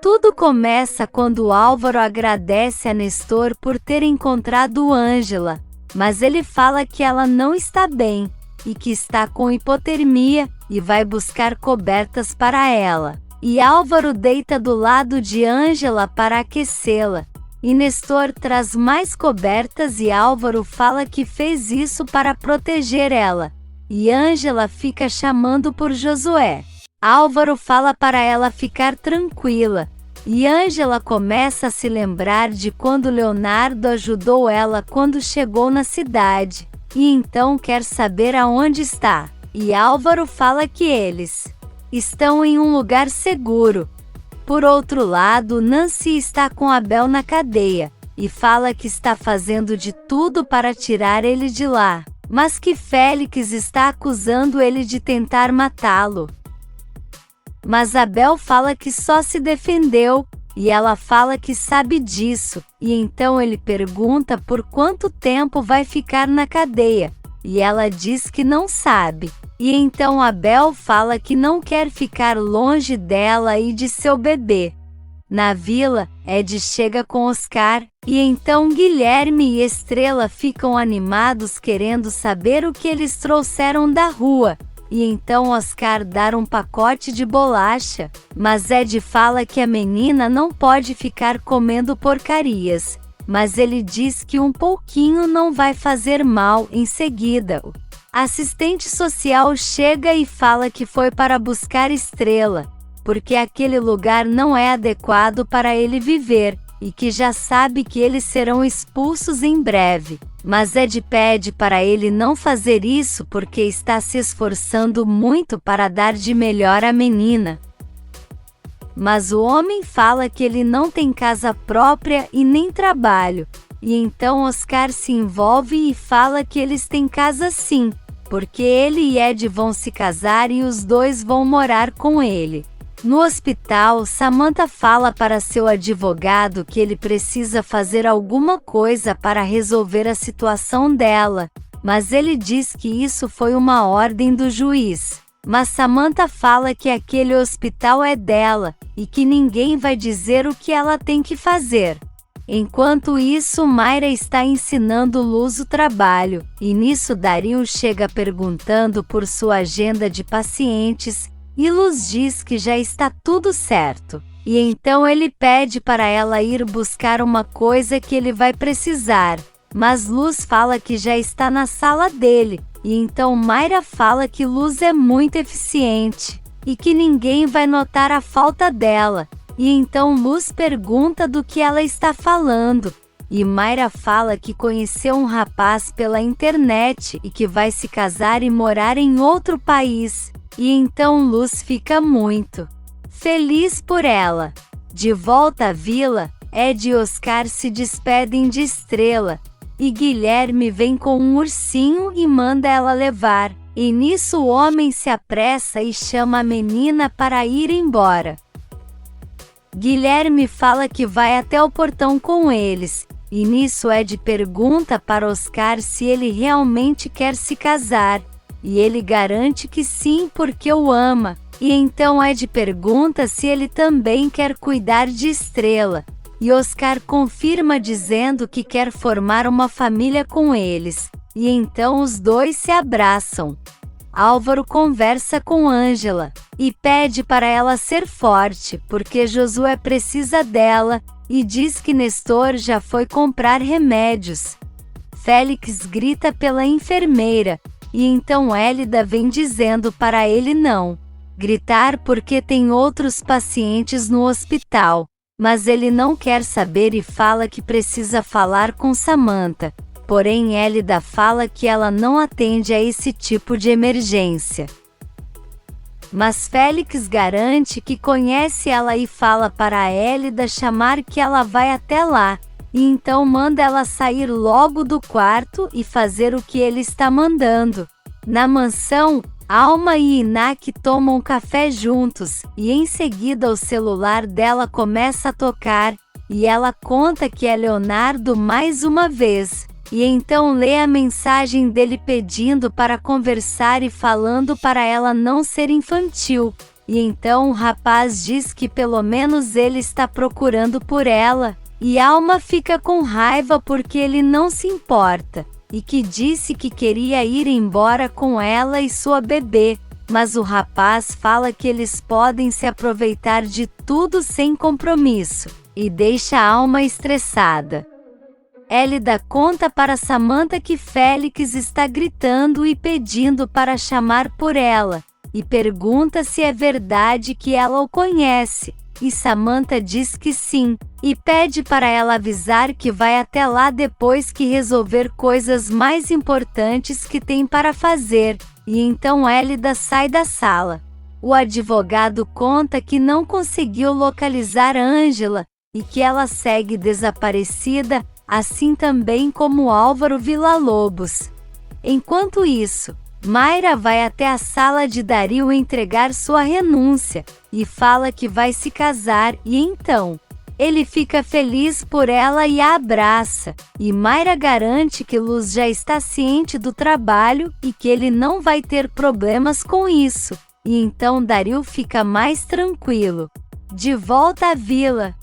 Tudo começa quando Álvaro agradece a Nestor por ter encontrado Ângela, mas ele fala que ela não está bem, e que está com hipotermia, e vai buscar cobertas para ela. E Álvaro deita do lado de Ângela para aquecê-la. E Nestor traz mais cobertas e Álvaro fala que fez isso para proteger ela. E Ângela fica chamando por Josué. Álvaro fala para ela ficar tranquila. E Ângela começa a se lembrar de quando Leonardo ajudou ela quando chegou na cidade. E então quer saber aonde está. E Álvaro fala que eles estão em um lugar seguro. Por outro lado, Nancy está com Abel na cadeia. E fala que está fazendo de tudo para tirar ele de lá. Mas que Félix está acusando ele de tentar matá-lo. Mas Abel fala que só se defendeu, e ela fala que sabe disso, e então ele pergunta por quanto tempo vai ficar na cadeia, e ela diz que não sabe. E então Abel fala que não quer ficar longe dela e de seu bebê. Na vila, Ed chega com Oscar, e então Guilherme e Estrela ficam animados querendo saber o que eles trouxeram da rua. E então Oscar dá um pacote de bolacha, mas Ed fala que a menina não pode ficar comendo porcarias, mas ele diz que um pouquinho não vai fazer mal. Em seguida, o assistente social chega e fala que foi para buscar Estrela, porque aquele lugar não é adequado para ele viver, e que já sabe que eles serão expulsos em breve. Mas Ed pede para ele não fazer isso porque está se esforçando muito para dar de melhor à menina. Mas o homem fala que ele não tem casa própria e nem trabalho. E então Oscar se envolve e fala que eles têm casa sim, porque ele e Ed vão se casar e os dois vão morar com ele. No hospital, Samantha fala para seu advogado que ele precisa fazer alguma coisa para resolver a situação dela, mas ele diz que isso foi uma ordem do juiz. Mas Samantha fala que aquele hospital é dela, e que ninguém vai dizer o que ela tem que fazer. Enquanto isso, Mayra está ensinando Luz o trabalho, e nisso Dario chega perguntando por sua agenda de pacientes, e Luz diz que já está tudo certo. E então ele pede para ela ir buscar uma coisa que ele vai precisar. Mas Luz fala que já está na sala dele. E então Mayra fala que Luz é muito eficiente. E que ninguém vai notar a falta dela. E então Luz pergunta do que ela está falando. E Mayra fala que conheceu um rapaz pela internet e que vai se casar e morar em outro país. E então Luz fica muito feliz por ela. De volta à vila, Ed e Oscar se despedem de Estrela, e Guilherme vem com um ursinho e manda ela levar. E nisso o homem se apressa e chama a menina para ir embora. Guilherme fala que vai até o portão com eles, e nisso Ed pergunta para Oscar se ele realmente quer se casar. E ele garante que sim porque o ama. E então Ed pergunta se ele também quer cuidar de Estrela. E Oscar confirma dizendo que quer formar uma família com eles. E então os dois se abraçam. Álvaro conversa com Ângela e pede para ela ser forte, porque Josué precisa dela, e diz que Nestor já foi comprar remédios. Félix grita pela enfermeira. E então Hélida vem dizendo para ele não gritar porque tem outros pacientes no hospital, mas ele não quer saber e fala que precisa falar com Samantha. Porém Hélida fala que ela não atende a esse tipo de emergência. Mas Félix garante que conhece ela e fala para a Hélida chamar que ela vai até lá. E então manda ela sair logo do quarto e fazer o que ele está mandando. Na mansão, Alma e Inak tomam café juntos, e em seguida o celular dela começa a tocar, e ela conta que é Leonardo mais uma vez. E então lê a mensagem dele pedindo para conversar e falando para ela não ser infantil. E então o rapaz diz que pelo menos ele está procurando por ela, e Alma fica com raiva porque ele não se importa, e que disse que queria ir embora com ela e sua bebê, mas o rapaz fala que eles podem se aproveitar de tudo sem compromisso, e deixa a Alma estressada. Elida conta para Samantha que Félix está gritando e pedindo para chamar por ela, e pergunta se é verdade que ela o conhece, e Samantha diz que sim, e pede para ela avisar que vai até lá depois que resolver coisas mais importantes que tem para fazer, e então Elida sai da sala. O advogado conta que não conseguiu localizar Ângela, e que ela segue desaparecida, assim também como Álvaro Villa-Lobos. Enquanto isso, Mayra vai até a sala de Dario entregar sua renúncia, e fala que vai se casar, e então, ele fica feliz por ela e a abraça, e Mayra garante que Luz já está ciente do trabalho e que ele não vai ter problemas com isso, e então Dario fica mais tranquilo. De volta à vila,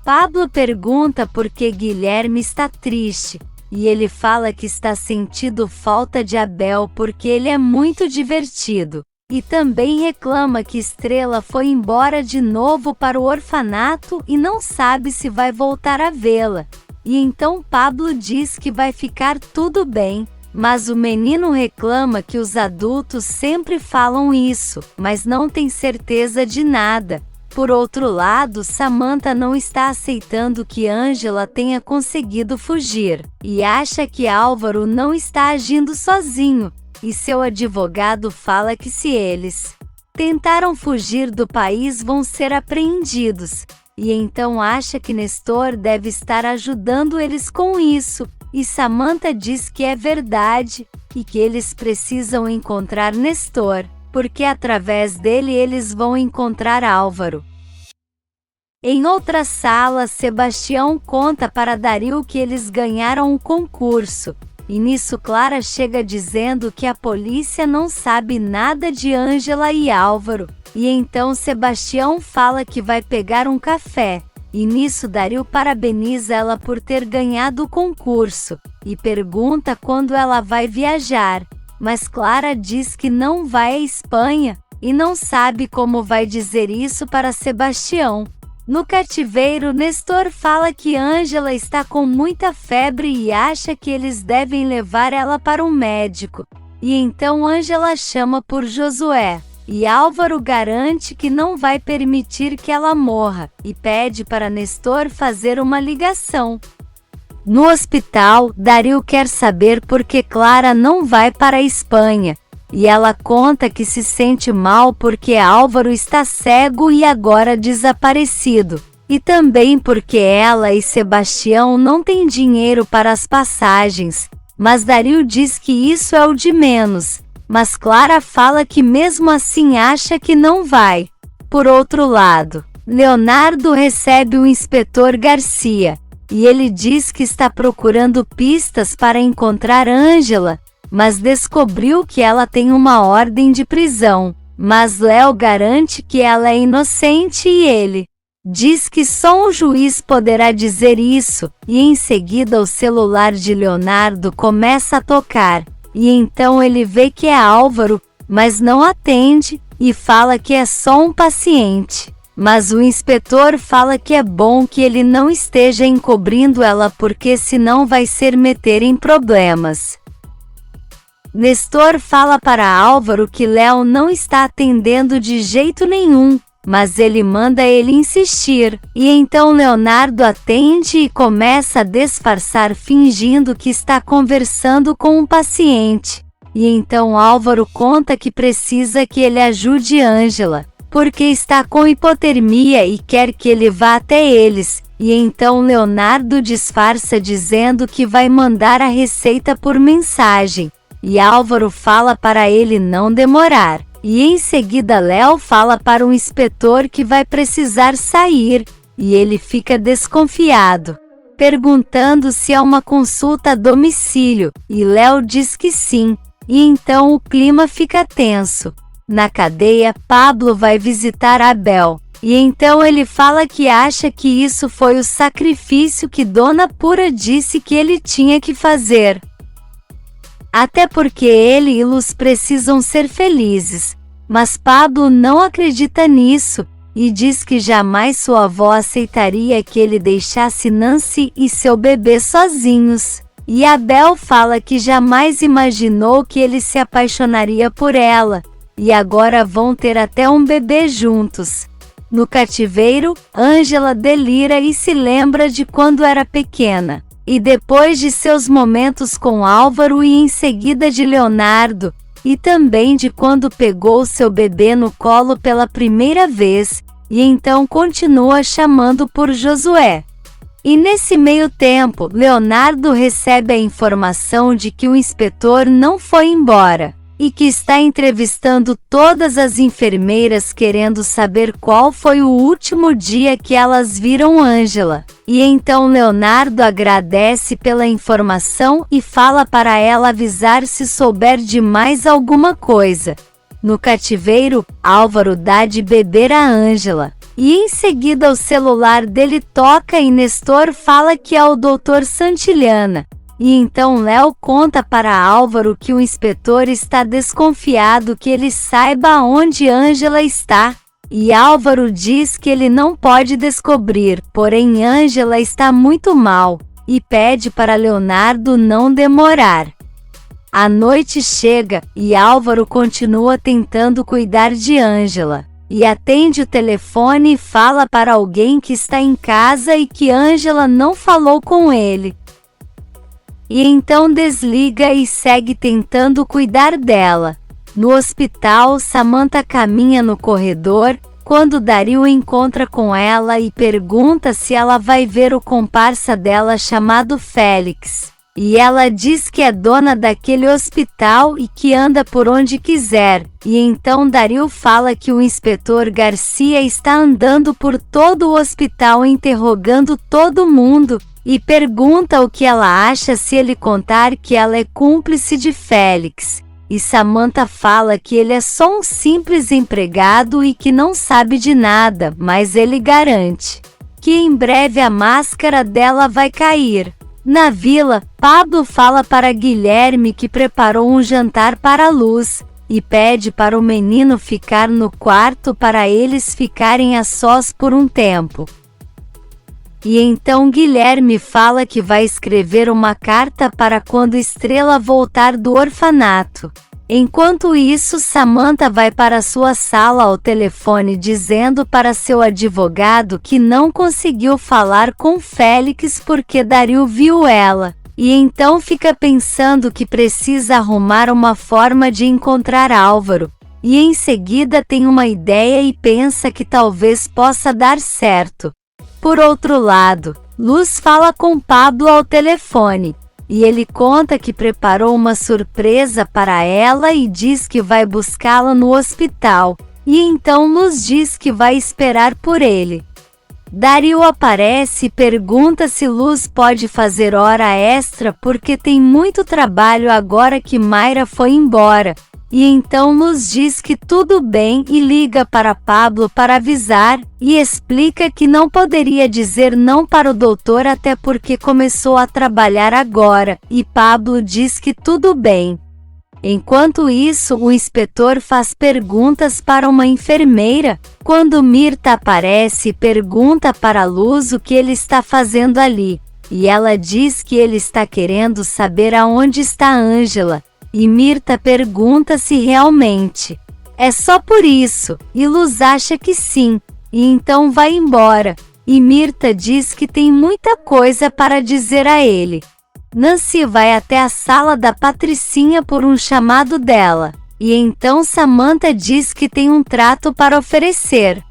Pablo pergunta por que Guilherme está triste, e ele fala que está sentindo falta de Abel porque ele é muito divertido, e também reclama que Estrela foi embora de novo para o orfanato e não sabe se vai voltar a vê-la. E então Pablo diz que vai ficar tudo bem, mas o menino reclama que os adultos sempre falam isso, mas não tem certeza de nada. Por outro lado, Samantha não está aceitando que Ângela tenha conseguido fugir, e acha que Álvaro não está agindo sozinho, e seu advogado fala que se eles tentaram fugir do país vão ser apreendidos, e então acha que Nestor deve estar ajudando eles com isso, e Samantha diz que é verdade, e que eles precisam encontrar Nestor, porque através dele eles vão encontrar Álvaro. Em outra sala, Sebastião conta para Dario que eles ganharam um concurso, e nisso Clara chega dizendo que a polícia não sabe nada de Ângela e Álvaro, e então Sebastião fala que vai pegar um café, e nisso Dario parabeniza ela por ter ganhado o concurso, e pergunta quando ela vai viajar, mas Clara diz que não vai à Espanha, e não sabe como vai dizer isso para Sebastião. No cativeiro, Nestor fala que Ângela está com muita febre e acha que eles devem levar ela para um médico. E então Ângela chama por Josué, e Álvaro garante que não vai permitir que ela morra, e pede para Nestor fazer uma ligação. No hospital, Dario quer saber por que Clara não vai para a Espanha, e ela conta que se sente mal porque Álvaro está cego e agora desaparecido, e também porque ela e Sebastião não têm dinheiro para as passagens, mas Dario diz que isso é o de menos, mas Clara fala que mesmo assim acha que não vai. Por outro lado, Leonardo recebe o inspetor Garcia, e ele diz que está procurando pistas para encontrar Ângela, mas descobriu que ela tem uma ordem de prisão, mas Léo garante que ela é inocente e ele diz que só um juiz poderá dizer isso, e em seguida o celular de Leonardo começa a tocar, e então ele vê que é Álvaro, mas não atende, e fala que é só um paciente. Mas o inspetor fala que é bom que ele não esteja encobrindo ela porque senão vai ser meter em problemas. Nestor fala para Álvaro que Léo não está atendendo de jeito nenhum, mas ele manda ele insistir, e então Leonardo atende e começa a disfarçar fingindo que está conversando com um paciente. E então Álvaro conta que precisa que ele ajude Ângela, porque está com hipotermia e quer que ele vá até eles, e então Leonardo disfarça dizendo que vai mandar a receita por mensagem. E Álvaro fala para ele não demorar, e em seguida Léo fala para o inspetor que vai precisar sair, e ele fica desconfiado, perguntando se é uma consulta a domicílio, e Léo diz que sim, e então o clima fica tenso. Na cadeia, Pablo vai visitar Abel, e então ele fala que acha que isso foi o sacrifício que Dona Pura disse que ele tinha que fazer. Até porque ele e Luz precisam ser felizes, mas Pablo não acredita nisso, e diz que jamais sua avó aceitaria que ele deixasse Nancy e seu bebê sozinhos. E Abel fala que jamais imaginou que ele se apaixonaria por ela, e agora vão ter até um bebê juntos. No cativeiro, Ângela delira e se lembra de quando era pequena, e depois de seus momentos com Álvaro e em seguida de Leonardo, e também de quando pegou seu bebê no colo pela primeira vez, e então continua chamando por Josué. E nesse meio tempo, Leonardo recebe a informação de que o inspetor não foi embora, e que está entrevistando todas as enfermeiras querendo saber qual foi o último dia que elas viram Ângela. E então Leonardo agradece pela informação e fala para ela avisar se souber de mais alguma coisa. No cativeiro, Álvaro dá de beber a Ângela, e em seguida o celular dele toca e Nestor fala que é o Dr. Santillana. E então Léo conta para Álvaro que o inspetor está desconfiado que ele saiba onde Ângela está. E Álvaro diz que ele não pode descobrir, porém Ângela está muito mal, e pede para Leonardo não demorar. A noite chega, e Álvaro continua tentando cuidar de Ângela, e atende o telefone e fala para alguém que está em casa e que Ângela não falou com ele. E então desliga e segue tentando cuidar dela. No hospital, Samantha caminha no corredor, quando Dario encontra com ela e pergunta se ela vai ver o comparsa dela chamado Félix. E ela diz que é dona daquele hospital e que anda por onde quiser. E então Dario fala que o inspetor Garcia está andando por todo o hospital interrogando todo mundo, e pergunta o que ela acha se ele contar que ela é cúmplice de Félix. E Samantha fala que ele é só um simples empregado e que não sabe de nada, mas ele garante que em breve a máscara dela vai cair. Na vila, Pablo fala para Guilherme que preparou um jantar para Luz, e pede para o menino ficar no quarto para eles ficarem a sós por um tempo. E então Guilherme fala que vai escrever uma carta para quando Estrela voltar do orfanato. Enquanto isso, Samantha vai para sua sala ao telefone dizendo para seu advogado que não conseguiu falar com Félix porque Dario viu ela. E então fica pensando que precisa arrumar uma forma de encontrar Álvaro. E em seguida tem uma ideia e pensa que talvez possa dar certo. Por outro lado, Luz fala com Pablo ao telefone, e ele conta que preparou uma surpresa para ela e diz que vai buscá-la no hospital, e então Luz diz que vai esperar por ele. Dario aparece e pergunta se Luz pode fazer hora extra porque tem muito trabalho agora que Mayra foi embora. E então Luz diz que tudo bem e liga para Pablo para avisar, e explica que não poderia dizer não para o doutor até porque começou a trabalhar agora, e Pablo diz que tudo bem. Enquanto isso, o inspetor faz perguntas para uma enfermeira, quando Mirta aparece e pergunta para Luz o que ele está fazendo ali, e ela diz que ele está querendo saber aonde está Ângela. E Mirta pergunta se realmente é só por isso, e Luz acha que sim, e então vai embora, e Mirta diz que tem muita coisa para dizer a ele. Nancy vai até a sala da Patricinha por um chamado dela, e então Samantha diz que tem um trato para oferecer.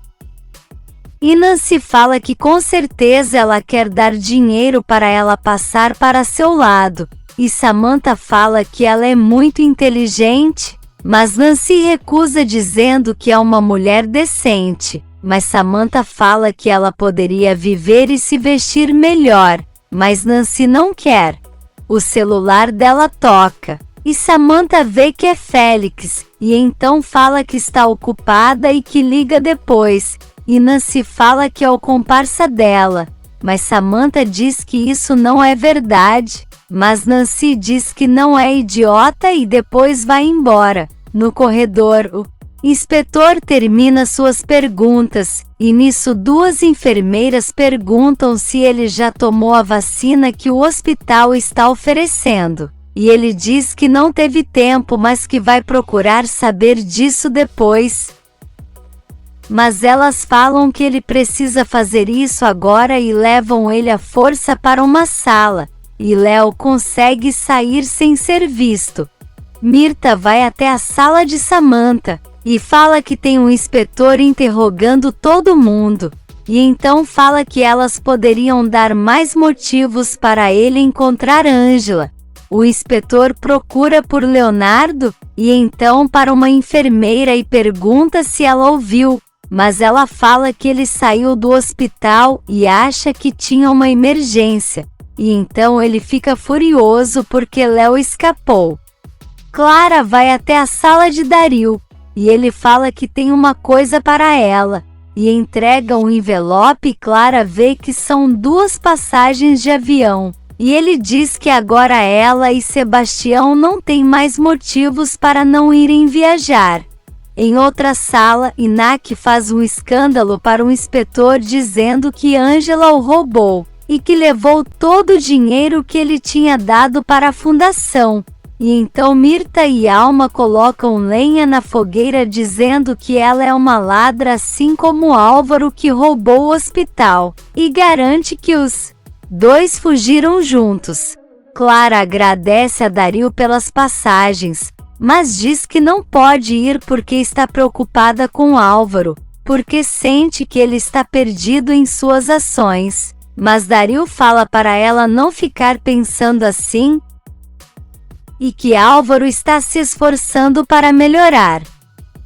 E Nancy fala que com certeza ela quer dar dinheiro para ela passar para seu lado. E Samantha fala que ela é muito inteligente, mas Nancy recusa dizendo que é uma mulher decente. Mas Samantha fala que ela poderia viver e se vestir melhor, mas Nancy não quer. O celular dela toca, E Samantha vê que é Félix, e então fala que está ocupada e que liga depois. E Nancy fala que é o comparsa dela, mas Samantha diz que isso não é verdade. Mas Nancy diz que não é idiota e depois vai embora. No corredor, o inspetor termina suas perguntas, e nisso duas enfermeiras perguntam se ele já tomou a vacina que o hospital está oferecendo. E ele diz que não teve tempo, mas que vai procurar saber disso depois. Mas elas falam que ele precisa fazer isso agora e levam ele à força para uma sala. E Léo consegue sair sem ser visto. Mirtha vai até a sala de Samantha e fala que tem um inspetor interrogando todo mundo. E então fala que elas poderiam dar mais motivos para ele encontrar Angela. O inspetor procura por Leonardo e então para uma enfermeira e pergunta se ela ouviu, mas ela fala que ele saiu do hospital e acha que tinha uma emergência. E então ele fica furioso porque Léo escapou. Clara vai até a sala de Daryl e ele fala que tem uma coisa para ela e entrega um envelope. Clara vê que são 2 passagens de avião. E ele diz que agora ela e Sebastião não têm mais motivos para não irem viajar. Em outra sala, Inak faz um escândalo para o inspetor dizendo que Angela o roubou e que levou todo o dinheiro que ele tinha dado para a fundação. E então Mirtha e Alma colocam lenha na fogueira dizendo que ela é uma ladra assim como Álvaro que roubou o hospital, e garante que os 2 fugiram juntos. Clara agradece a Daryl pelas passagens, mas diz que não pode ir porque está preocupada com Álvaro, porque sente que ele está perdido em suas ações. Mas Daryl fala para ela não ficar pensando assim e que Álvaro está se esforçando para melhorar.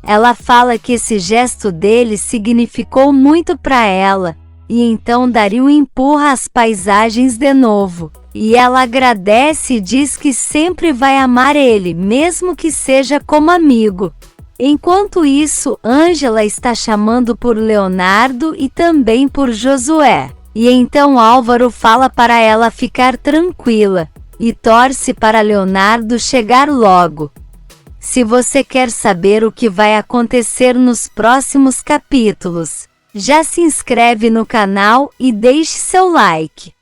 Ela fala que esse gesto dele significou muito para ela. E então Daryl empurra as paisagens de novo. E ela agradece e diz que sempre vai amar ele, mesmo que seja como amigo. Enquanto isso, Angela está chamando por Leonardo e também por Josué. E então Álvaro fala para ela ficar tranquila e torce para Leonardo chegar logo. Se você quer saber o que vai acontecer nos próximos capítulos, já se inscreve no canal e deixe seu like.